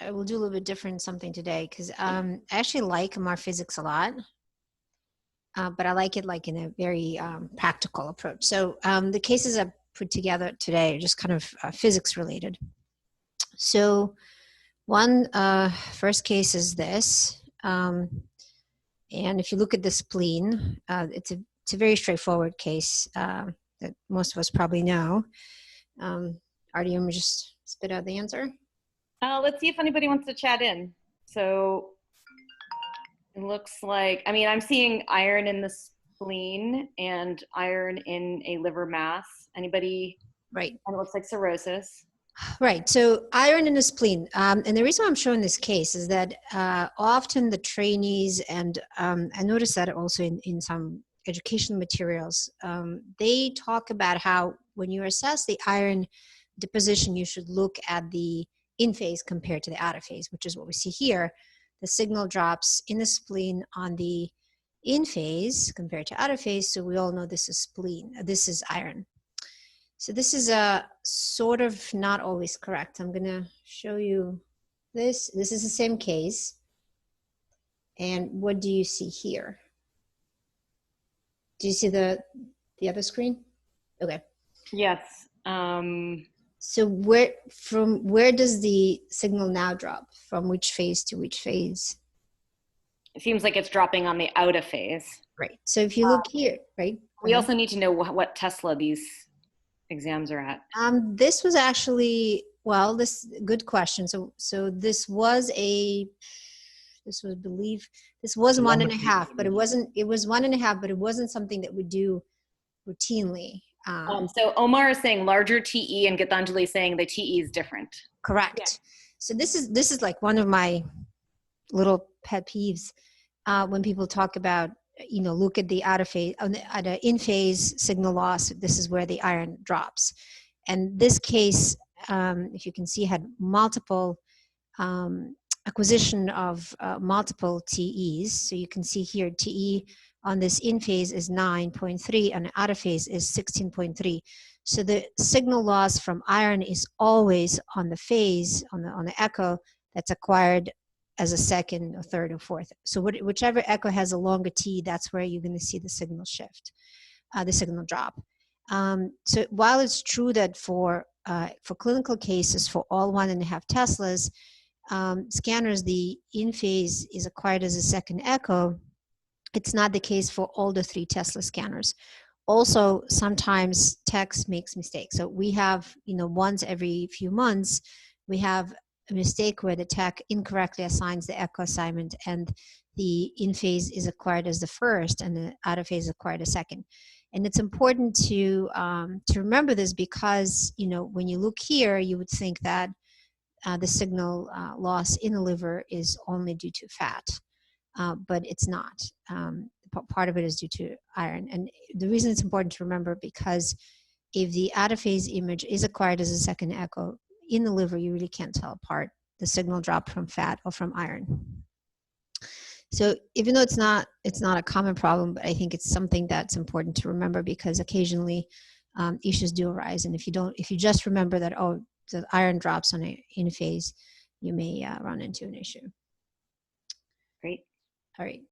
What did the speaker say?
I will do a little bit different something today because I actually like MR physics a lot, but I like it like in a very practical approach. So the cases I put together today are just kind of physics related. So one first case is this, and if you look at the spleen, it's a very straightforward case that most of us probably know. Artie, you want me to just spit out the answer? Let's see if anybody wants to chat in. So it looks like, I mean, I'm seeing iron in the spleen and iron in a liver mass. Anybody? Right. And it looks like cirrhosis. Right. So iron in the spleen. And the reason I'm showing this case is that often the trainees, and I noticed that also in some educational materials, they talk about how when you assess the iron deposition, you should look at the in phase compared to the out of phase, which is what we see here. The signal drops in the spleen on the in phase compared to out of phase. So we all know this is spleen. This is iron. So this is sort of not always correct. I'm going to show you this. This is the same case. And what do you see here? Do you see the other screen? Okay. Yes. So where does the signal now drop? From which phase to which phase? It seems like it's dropping on the out of phase. Right. So if you look here, right? We also need to know what Tesla these exams are at. This was actually, well, this good question. So this was 1.5, but it was 1.5, but it wasn't something that we do routinely. So Omar is saying larger TE and Gitanjali is saying the TE is different. Correct. Yeah. So this is like one of my little pet peeves when people talk about, look at the out of phase, at an in phase signal loss. This is where the iron drops. And this case, if you can see, had multiple acquisition of multiple TEs. So you can see here TE on this in phase is 9.3 and out of phase is 16.3. So the signal loss from iron is always on the phase, on the echo that's acquired as a second or third or fourth. So whichever echo has a longer T, that's where you're going to see the signal shift, the signal drop. So while it's true that for clinical cases for all 1.5 Teslas, scanners, the in phase is acquired as a second echo, it's not the case for all the 3 Tesla scanners. Also, sometimes techs makes mistakes. So we have, once every few months, we have a mistake where the tech incorrectly assigns the echo assignment and the in phase is acquired as the first and the out of phase is acquired as second. And it's important to remember this because, when you look here, you would think that the signal loss in the liver is only due to fat, but it's not. Part of it is due to iron. And the reason it's important to remember, because if the out of phase image is acquired as a second echo in the liver, you really can't tell apart the signal drop from fat or from iron. So even though it's not a common problem, but I think it's something that's important to remember because occasionally issues do arise. And if you just remember that, oh, the iron drops on a in phase, you may run into an issue. Great. All right.